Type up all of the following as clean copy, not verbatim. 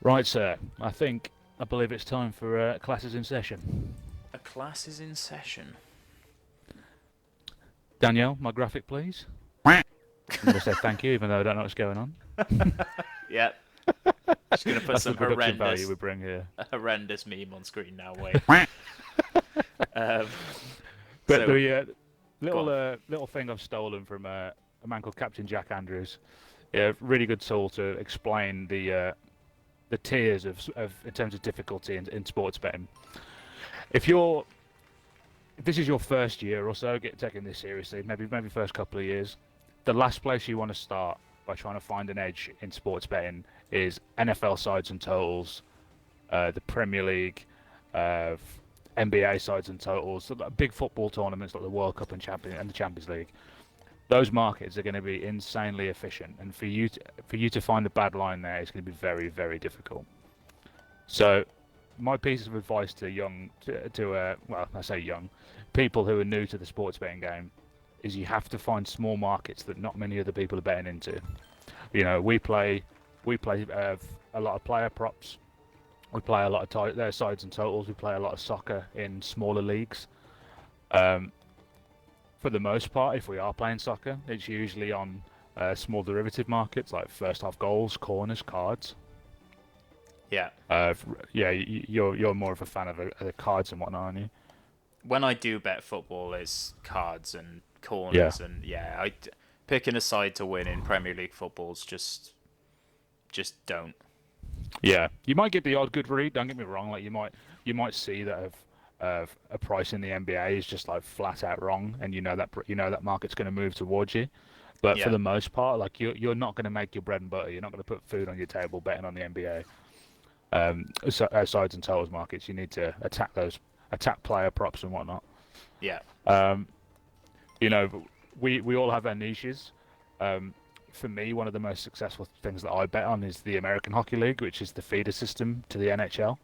Right, sir. I believe it's time for classes in session. A class is in session. Danielle, my graphic, please. I'm going to say thank you, even though I don't know what's going on. Yep. Just gonna put That's the some production value we bring here. horrendous meme on screen now. Wait. Um, But so the go little on. little thing I've stolen from a man called Captain Jack Andrews. Yeah, really good tool to explain the tiers of in terms of difficulty in sports betting. If you're if this is your first year or so, get taking this seriously, maybe first couple of years, the last place you want to start by trying to find an edge in sports betting is NFL sides and totals, the Premier League, uh, NBA sides and totals, so like big football tournaments like the World Cup and the Champions League. Those markets are going to be insanely efficient, and for you to find the bad line there is going to be very very difficult. So, my piece of advice to well, I say young people who are new to the sports betting game is you have to find small markets that not many other people are betting into. You know, we play a lot of player props. We play a lot of their sides and totals. We play a lot of soccer in smaller leagues. Um, for the most part, if we are playing soccer, it's usually on small derivative markets like first half goals, corners, cards. Yeah. Yeah, you're more of a fan of the cards and whatnot, aren't you? When I do bet football, it's cards and Yeah, corners, and yeah, picking a side to win in Premier League football's just don't. yeah. You might get the odd good read. Don't get me wrong. Like you might see that a price in the NBA is just like flat out wrong, and you know that market's going to move towards you. But for Yeah. the most part, like you're not going to make your bread and butter. You're not going to put food on your table betting on the NBA. Sides and totals markets. You need to attack player props and whatnot. Yeah. Um, you know, we all have our niches. Um, for me, one of the most successful things that I bet on is the American Hockey League, which is the feeder system to the NHL.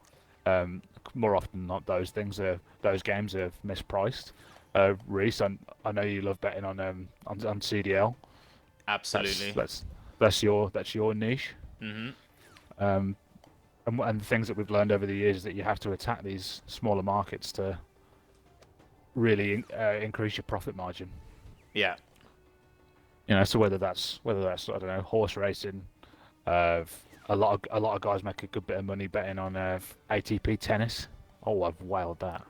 Um, More often than not, those games are mispriced. Reese, I know you love betting on CDL. That's Absolutely. that's that's your niche. Mhm. Um, and the things that we've learned over the years is that you have to attack these smaller markets to really increase your profit margin. Yeah. You know, so whether that's I don't know, horse racing. Uh, a lot of guys make a good bit of money betting on ATP tennis. Oh, I've whaled that.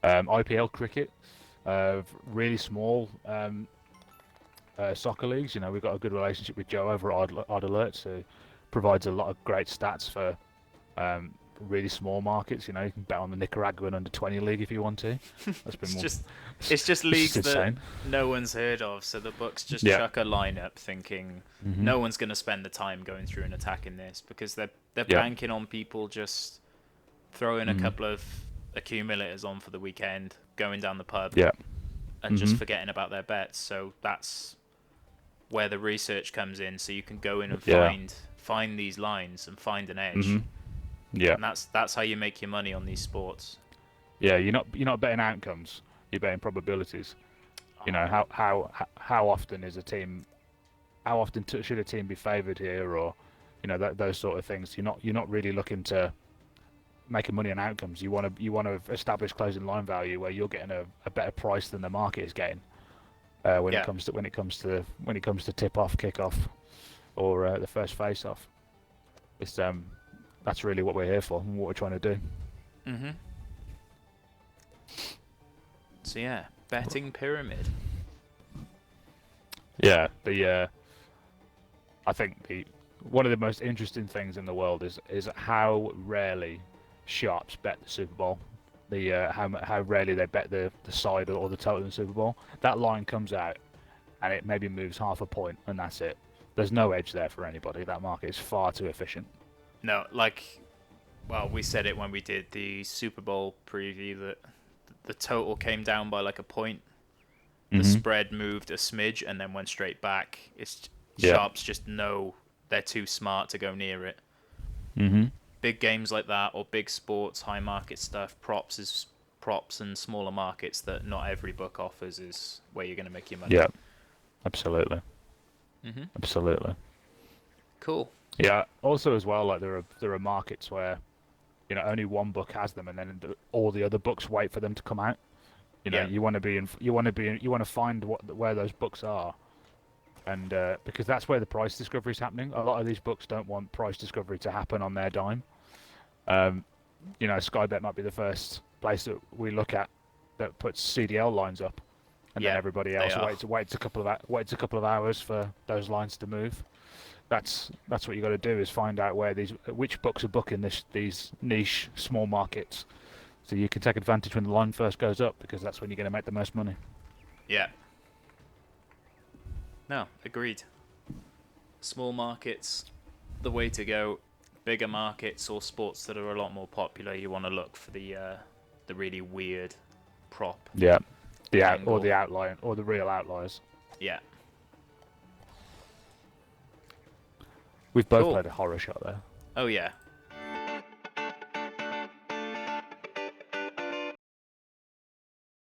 IPL cricket, really small soccer leagues. You know, we've got a good relationship with Joe over at Odd Alerts, who provides a lot of great stats for um, really small markets. You know, you can bet on the Nicaraguan under 20 league if you want to. That's been It's more. just it's just It's just leagues that insane. no one's heard of, so the books just Yeah. chuck a lineup thinking Mhm. no one's going to spend the time going through and attacking this because they're Yeah. banking on people just throwing a Mhm. couple of accumulators on for the weekend, going down the pub Yeah. and just Mhm. forgetting about their bets. So that's where the research comes in, so you can go in and Yeah. find these lines and find an edge. Mhm. Yeah. And that's how you make your money on these sports. Yeah. You're not betting outcomes. You're betting probabilities. You know, Oh, how often is a team how often should a team be favoured here, or those sort of things. You're not really looking to making money on outcomes. You want to establish closing line value where you're getting a better price than the market is getting when it yeah. comes to tip off, kick off, or the first face off. It's That's really what we're here for and what we're trying to do. Mhm. So yeah, betting pyramid. Yeah, I think the one of the most interesting things in the world is how rarely sharps bet the Super Bowl. How rarely they bet the side or the total in the Super Bowl. That line comes out and it maybe moves half a point and that's it. There's no edge there for anybody. That market is far too efficient. No, like, well, we said it when we did the Super Bowl preview that the total came down by like a point. The Mhm. spread moved a smidge and then went straight back. It's Yeah. sharps just know they're too smart to go near it. Mhm. Big games like that or big sports, high market stuff, props and smaller markets that not every book offers is where you're going to make your money. Yeah. Absolutely. Mhm. Absolutely. Cool. Yeah. Also, as well, like there are markets where only one book has them, and then all the other books wait for them to come out. Yeah. You want to be in, you want to find where those books are, and because that's where the price discovery is happening. A lot of these books don't want price discovery to happen on their dime. Um, Skybet might be the first place that we look at that puts CDL lines up, and then Yeah, everybody they else are. waits a couple of hours for those lines to move. That's what you got to do, is find out which books are booking these niche small markets, so you can take advantage when the line first goes up, because that's when you're going to make the most money. Yeah. No, agreed. Small markets, the way to go. Bigger markets or sports that are a lot more popular, you want to look for the really weird prop. Yeah, or angle. the outlier, or the real outliers. Yeah. We've both Cool. played a horror shot there. Oh yeah.